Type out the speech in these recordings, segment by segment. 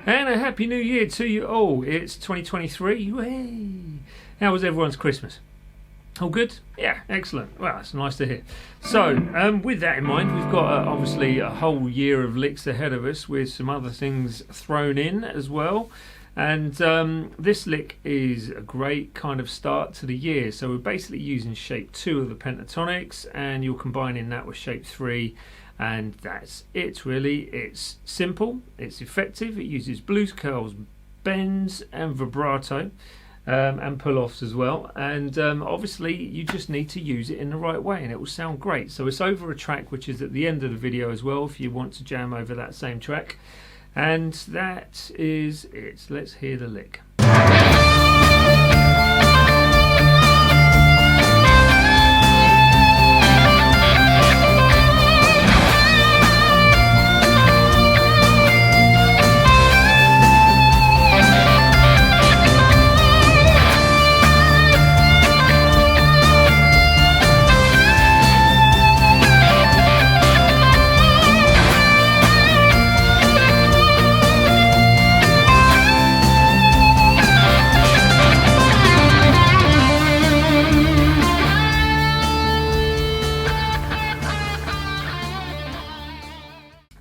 And a happy new year to you all. It's 2023. Yay! How was everyone's Christmas? All good? Yeah, excellent. Well, that's nice to hear. So, with that in mind, we've got obviously a whole year of licks ahead of us with some other things thrown in as well. And this lick is a great kind of start to the year. So we're basically using shape 2 of the pentatonics, and you're combining that with shape 3. And that's it really. It's simple, it's effective, it uses blues curls, bends and vibrato and pull-offs as well, and obviously you just need to use it in the right way and it will sound great. So it's over a track which is at the end of the video as well if you want to jam over that same track, and that is it. Let's hear the lick.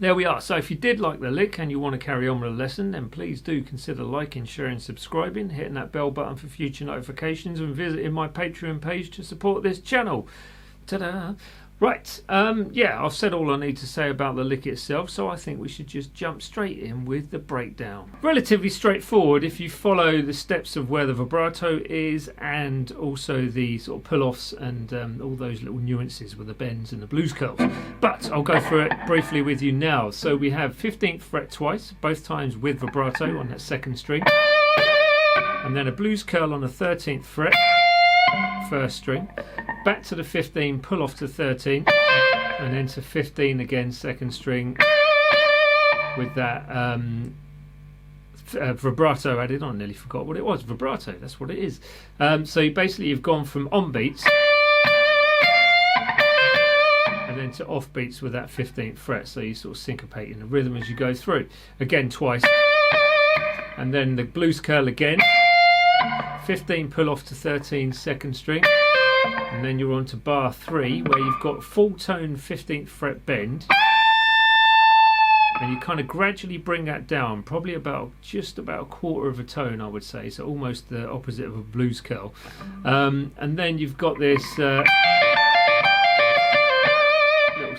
There we are. So if you did like the lick and you want to carry on with the lesson, then please do consider liking, sharing, subscribing, hitting that bell button for future notifications, and visiting my Patreon page to support this channel. Ta-da! Right, yeah, I've said all I need to say about the lick itself, so I think we should just jump straight in with the breakdown. Relatively straightforward if you follow the steps of where the vibrato is, and also the sort of pull-offs and all those little nuances with the bends and the blues curls. But I'll go through it briefly with you now. So we have 15th fret twice, both times with vibrato on that second string, and then a blues curl on the 13th fret, first string, back to the 15, pull off to 13, and then to 15 again, second string, with that vibrato added on. Nearly forgot what it was. Vibrato, that's what it is. So basically you've gone from on beats and then to off beats with that 15th fret, so you sort of syncopate in the rhythm as you go through. Again twice, and then the blues curl again, 15 pull off to 13, second string, and then you're on to bar 3 where you've got full tone 15th fret bend, and you kind of gradually bring that down, probably just about a quarter of a tone I would say, so almost the opposite of a blues curl, and then you've got this little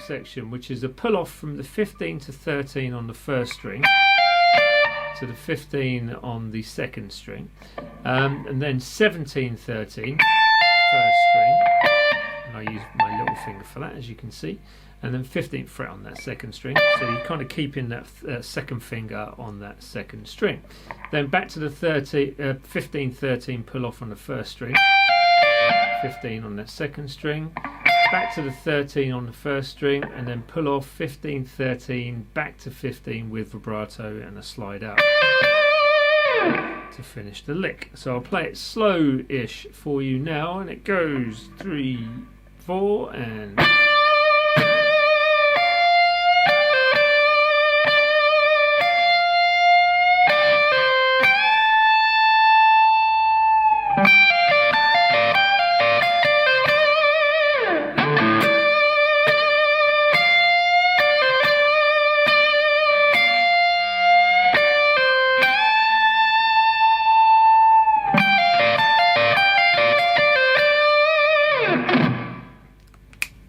section which is a pull off from the 15 to 13 on the first string to the 15 on the second string, and then 17, 13 first string, and I use my little finger for that as you can see, and then 15th fret on that second string, so you're kind of keeping that second finger on that second string. Then back to the 15, 13 pull off on the first string, 15 on that second string, back to the 13 on the first string, and then pull off 15, 13, back to 15 with vibrato and a slide out to finish the lick. So I'll play it slow-ish for you now, and it goes 3, 4, and...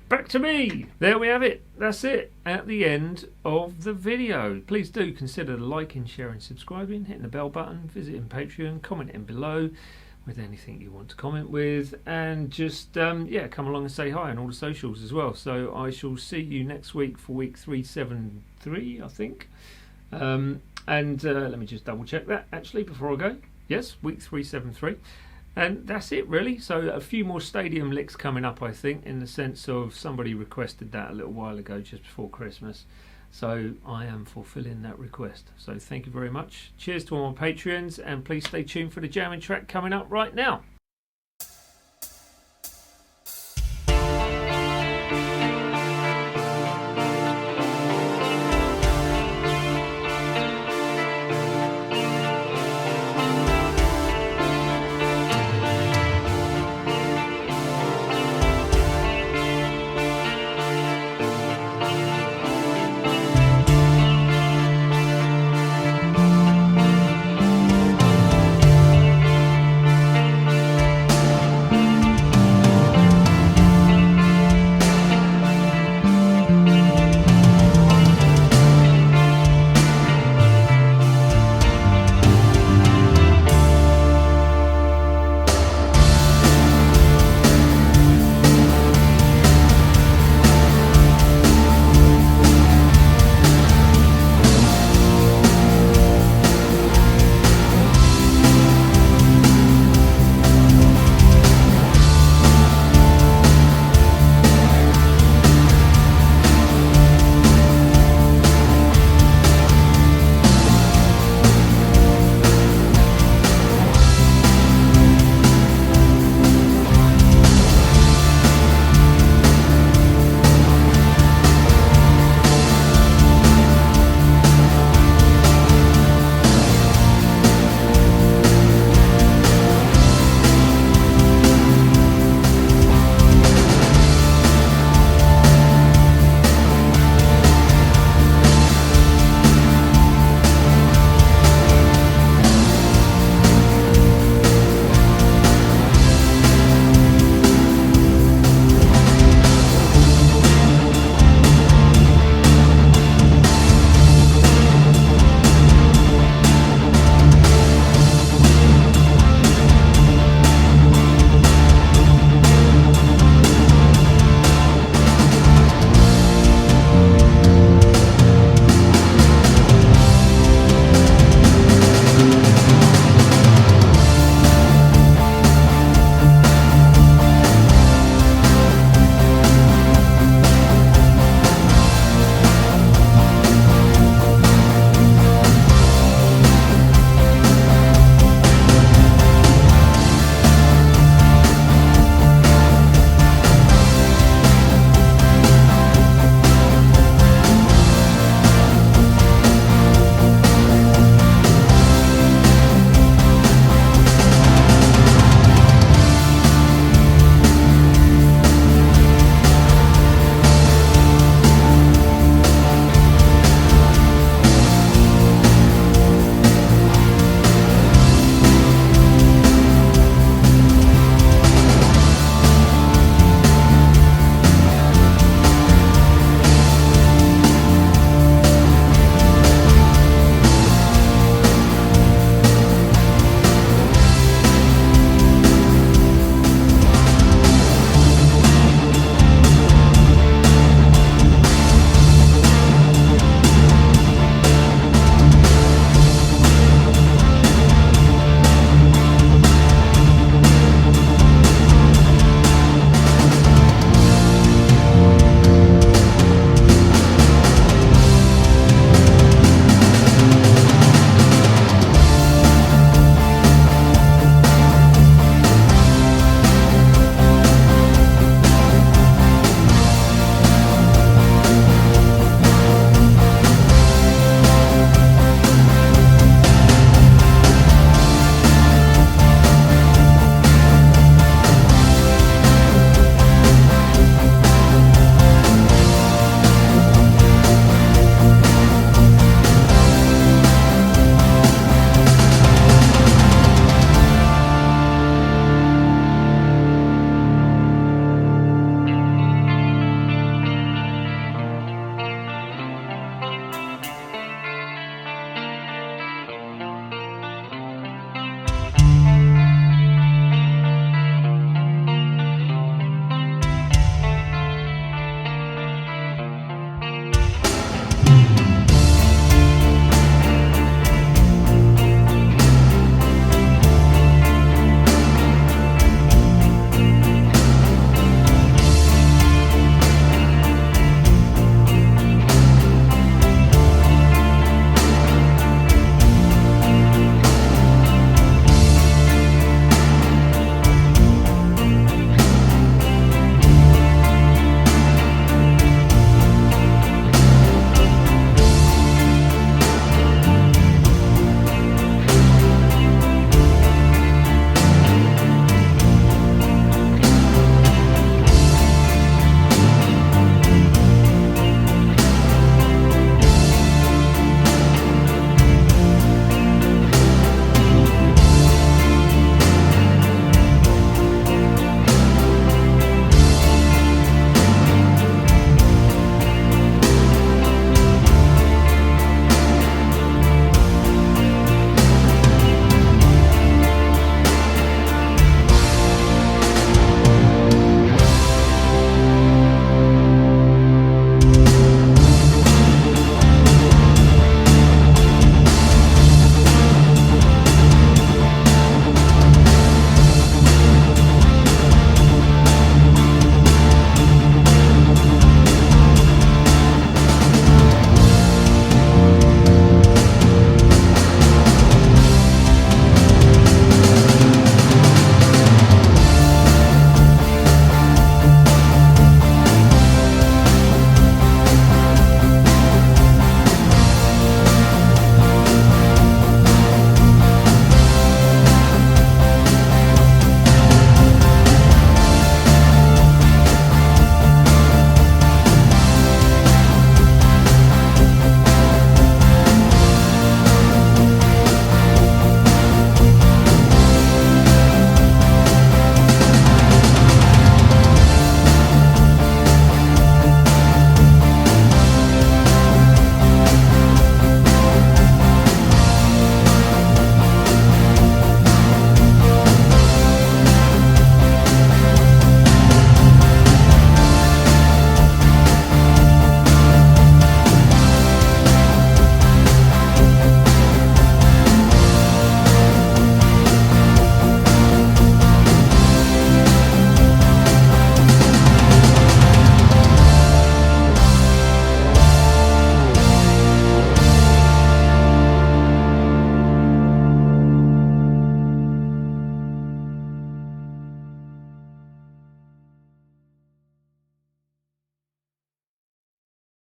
Back to me. There we have it. That's it at the end of the video. Please do consider liking, sharing, subscribing, hitting the bell button, visiting Patreon, commenting below with anything you want to comment with, and just yeah, come along and say hi on all the socials as well. So I shall see you next week for week 373, I think. And let me just double check that actually before I go. Yes, week 373. And that's it really. So a few more stadium licks coming up, I think, in the sense of somebody requested that a little while ago just before Christmas, so I am fulfilling that request. So thank you very much. Cheers to all my Patreons, and please stay tuned for the jamming track coming up right now.